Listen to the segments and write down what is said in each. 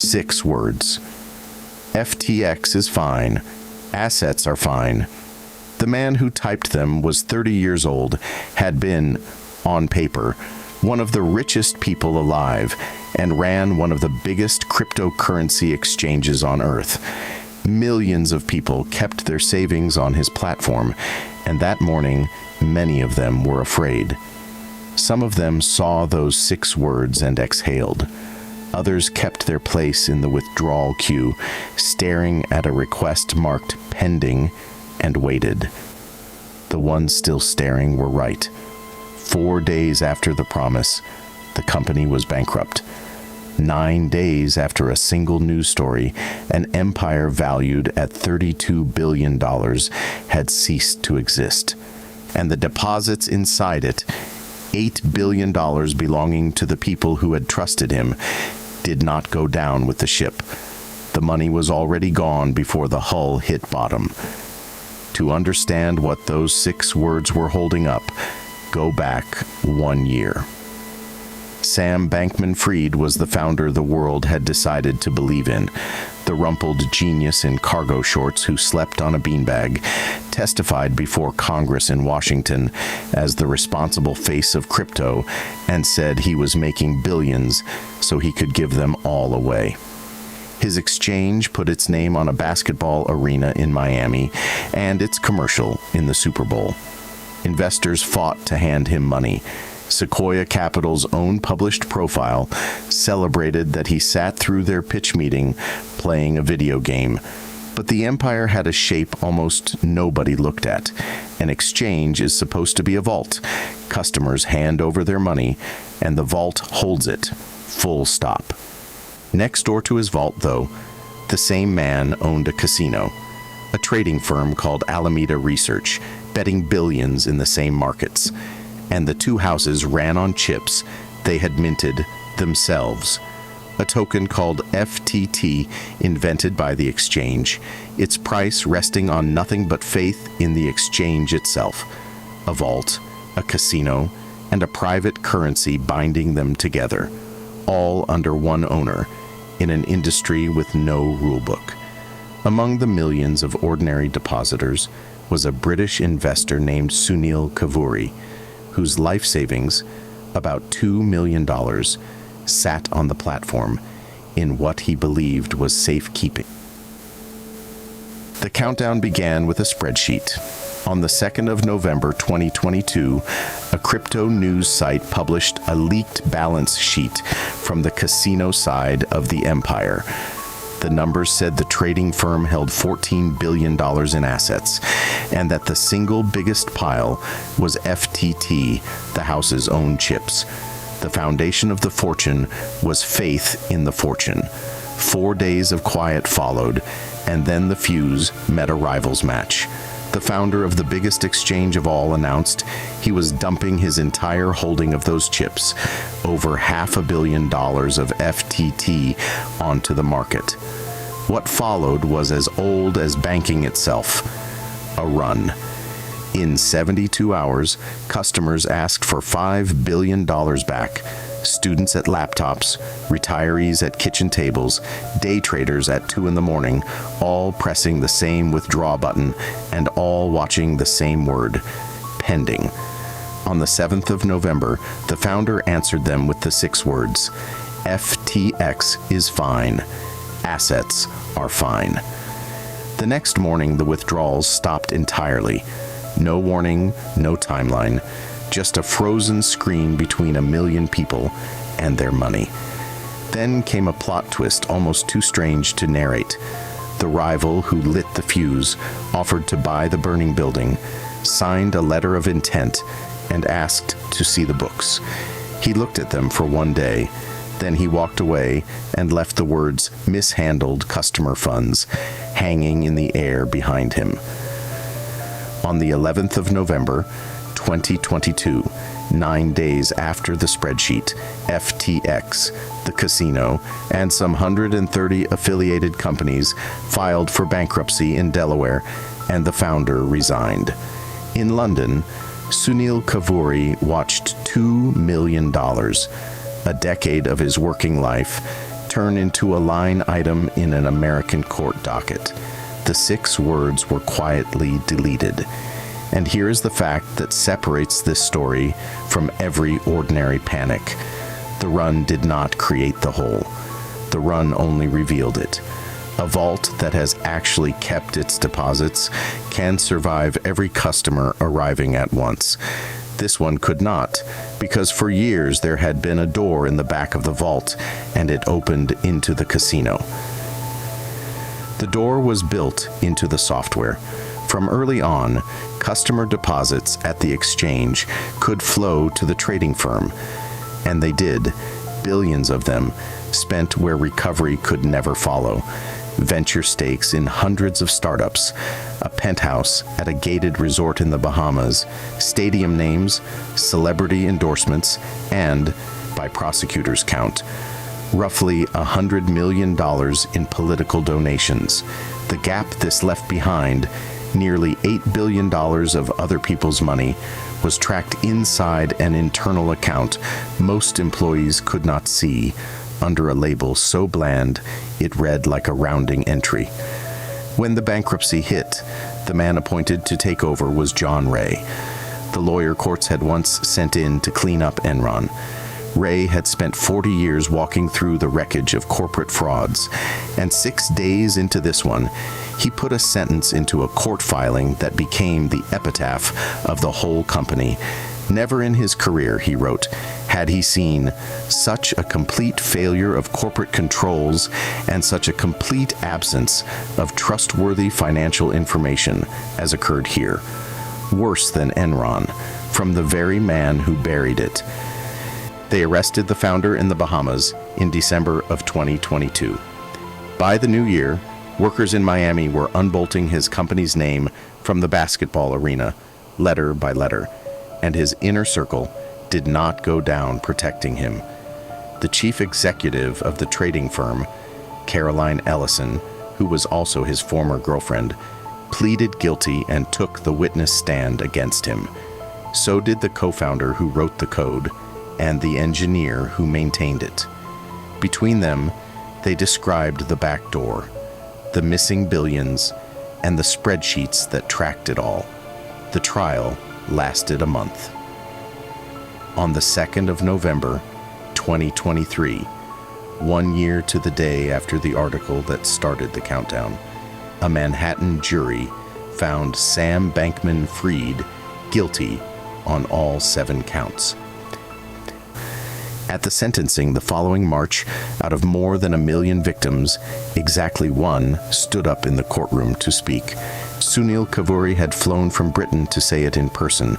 6 words. FTX is fine. Assets are fine. The man who typed them was 30 years old, had been, on paper, one of the richest people alive, and ran one of the biggest cryptocurrency exchanges on Earth. Millions of people kept their savings on his platform, and that morning, many of them were afraid. Some of them saw those 6 words and exhaled. Others kept their place in the withdrawal queue, staring at a request marked pending, and waited. The ones still staring were right. 4 days after the promise, the company was bankrupt. 9 days after a single news story, an empire valued at $32 billion had ceased to exist. And the deposits inside it, $8 billion belonging to the people who had trusted him, did not go down with the ship. The money was already gone before the hull hit bottom. To understand what those 6 words were holding up, go back 1 year. Sam Bankman-Fried was the founder the world had decided to believe in. The rumpled genius in cargo shorts who slept on a beanbag testified before Congress in Washington as the responsible face of crypto and said he was making billions so he could give them all away. His exchange put its name on a basketball arena in Miami and its commercial in the Super Bowl. Investors fought to hand him money. Sequoia Capital's own published profile celebrated that he sat through their pitch meeting playing a video game. But the empire had a shape almost nobody looked at. An exchange is supposed to be a vault. Customers hand over their money, and the vault holds it. Full stop. Next door to his vault, though, the same man owned a casino, a trading firm called Alameda Research, betting billions in the same markets. And the 2 houses ran on chips they had minted themselves. A token called FTT, invented by the exchange, its price resting on nothing but faith in the exchange itself. A vault, a casino, and a private currency binding them together, all under one owner, in an industry with no rulebook. Among the millions of ordinary depositors was a British investor named Sunil Kavuri, whose life savings, about $2 million, sat on the platform in what he believed was safekeeping. The countdown began with a spreadsheet. On the 2nd of November 2022, a crypto news site published a leaked balance sheet from the casino side of the empire. The numbers said the trading firm held $14 billion in assets, and that the single biggest pile was FTT, the house's own chips. The foundation of the fortune was faith in the fortune. 4 days of quiet followed, and then the fuse met a rivals match. The founder of the biggest exchange of all announced he was dumping his entire holding of those chips, over $500 million of FTT, onto the market. What followed was as old as banking itself: a run. In 72 hours, customers asked for $5 billion back. Students at laptops, retirees at kitchen tables, day traders at 2 a.m, all pressing the same withdraw button and all watching the same word: pending. On the 7th of November, the founder answered them with the 6 words: FTX is fine. Assets are fine. The next morning, the withdrawals stopped entirely. No warning, no timeline, just a frozen screen between a million people and their money. Then came a plot twist almost too strange to narrate. The rival who lit the fuse offered to buy the burning building, signed a letter of intent, and asked to see the books. He looked at them for 1 day. Then he walked away and left the words "mishandled customer funds" hanging in the air behind him. On the 11th of November, 2022, 9 days after the spreadsheet, FTX, the casino, and some 130 affiliated companies filed for bankruptcy in Delaware, and the founder resigned. In London, Sunil Kavuri watched $2 million, a decade of his working life, turn into a line item in an American court docket. The 6 words were quietly deleted. And here is the fact that separates this story from every ordinary panic. The run did not create the hole. The run only revealed it. A vault that has actually kept its deposits can survive every customer arriving at once. This one could not, because for years there had been a door in the back of the vault, and it opened into the casino. The door was built into the software. From early on, customer deposits at the exchange could flow to the trading firm, and they did, billions of them, spent where recovery could never follow. Venture stakes in hundreds of startups, a penthouse at a gated resort in the Bahamas, stadium names, celebrity endorsements, and, by prosecutors' count, roughly $100 million in political donations. The gap this left behind, nearly $8 billion of other people's money, was tracked inside an internal account most employees could not see, under a label so bland it read like a rounding entry. When the bankruptcy hit, the man appointed to take over was John Ray, the lawyer courts had once sent in to clean up Enron. Ray had spent 40 years walking through the wreckage of corporate frauds, and 6 days into this one, he put a sentence into a court filing that became the epitaph of the whole company. Never in his career, he wrote, had he seen such a complete failure of corporate controls and such a complete absence of trustworthy financial information as occurred here. Worse than Enron, from the very man who buried it. They arrested the founder in the Bahamas in December of 2022. By the new year, workers in Miami were unbolting his company's name from the basketball arena, letter by letter, and his inner circle did not go down protecting him. The chief executive of the trading firm, Caroline Ellison, who was also his former girlfriend, pleaded guilty and took the witness stand against him. So did the co-founder who wrote the code and the engineer who maintained it. Between them, they described the back door, the missing billions, and the spreadsheets that tracked it all. The trial lasted a month. On the 2nd of November, 2023, 1 year to the day after the article that started the countdown, a Manhattan jury found Sam Bankman-Fried guilty on all 7 counts. At the sentencing the following March, out of more than 1 million victims, exactly 1 stood up in the courtroom to speak. Sunil Kavuri had flown from Britain to say it in person.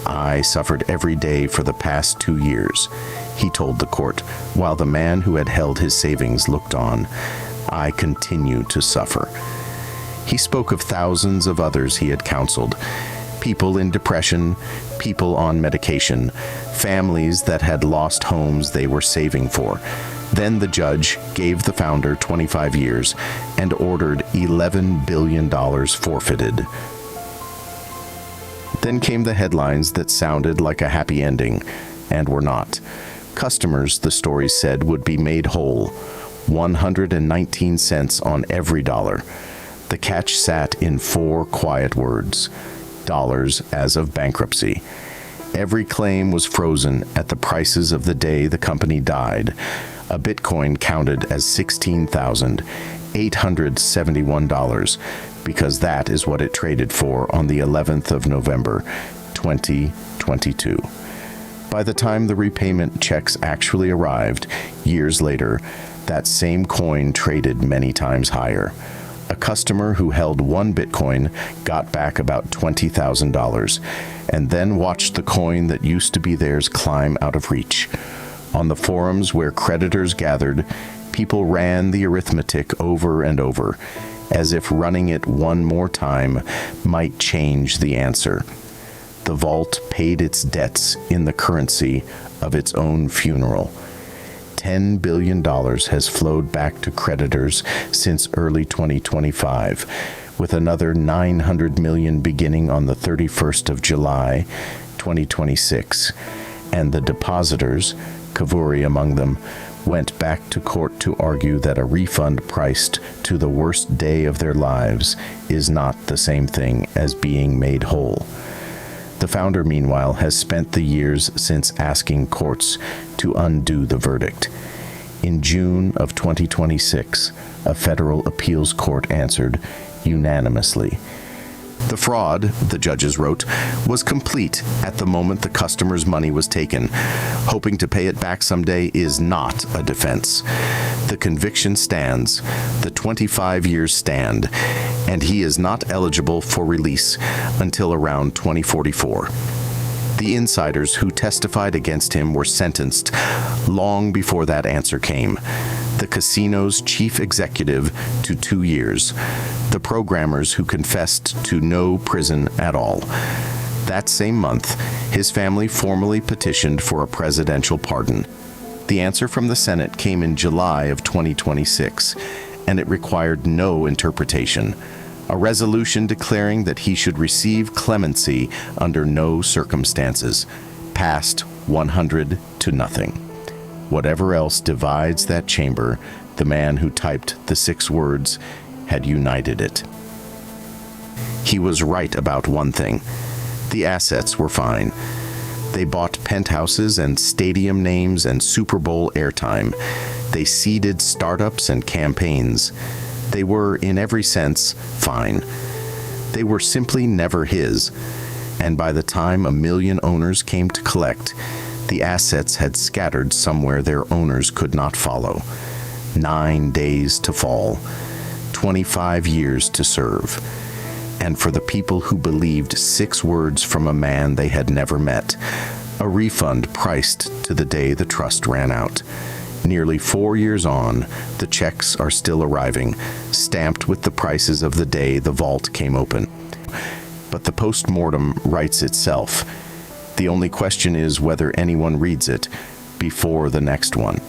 I suffered every day for the past 2 years, he told the court, while the man who had held his savings looked on. I continue to suffer. He spoke of thousands of others he had counseled, people in depression, people on medication, families that had lost homes they were saving for. Then the judge gave the founder 25 years and ordered $11 billion forfeited. Then came the headlines that sounded like a happy ending, and were not. Customers, the stories said, would be made whole, 119 cents on every dollar. The catch sat in 4 quiet words: dollars as of bankruptcy. Every claim was frozen at the prices of the day the company died. A Bitcoin counted as $16,871, because that is what it traded for on the 11th of November, 2022. By the time the repayment checks actually arrived, years later, that same coin traded many times higher. A customer who held 1 Bitcoin got back about $20,000, and then watched the coin that used to be theirs climb out of reach. On the forums where creditors gathered, people ran the arithmetic over and over, as if running it one more time might change the answer. The vault paid its debts in the currency of its own funeral. $10 billion has flowed back to creditors since early 2025, with another $900 million beginning on the 31st of July, 2026. And the depositors, Kavuri among them, went back to court to argue that a refund priced to the worst day of their lives is not the same thing as being made whole. The founder, meanwhile, has spent the years since asking courts to undo the verdict. In June of 2026, a federal appeals court answered unanimously. The fraud, the judges wrote, was complete at the moment the customer's money was taken. Hoping to pay it back someday is not a defense. The conviction stands, the 25 years stand, and he is not eligible for release until around 2044. The insiders who testified against him were sentenced long before that answer came. The casino's chief executive to 2 years. The programmers who confessed to no prison at all. That same month, his family formally petitioned for a presidential pardon. The answer from the Senate came in July of 2026, and it required no interpretation. A resolution declaring that he should receive clemency under no circumstances, passed 100 to nothing. Whatever else divides that chamber, the man who typed the 6 words had united it. He was right about one thing. The assets were fine. They bought penthouses and stadium names and Super Bowl airtime. They seeded startups and campaigns. They were, in every sense, fine. They were simply never his, and by the time 1 million owners came to collect, the assets had scattered somewhere their owners could not follow. 9 days to fall, 25 years to serve. And for the people who believed 6 words from a man they had never met, a refund priced to the day the trust ran out. Nearly 4 years on, the checks are still arriving, stamped with the prices of the day the vault came open. But the postmortem writes itself. The only question is whether anyone reads it before the next one.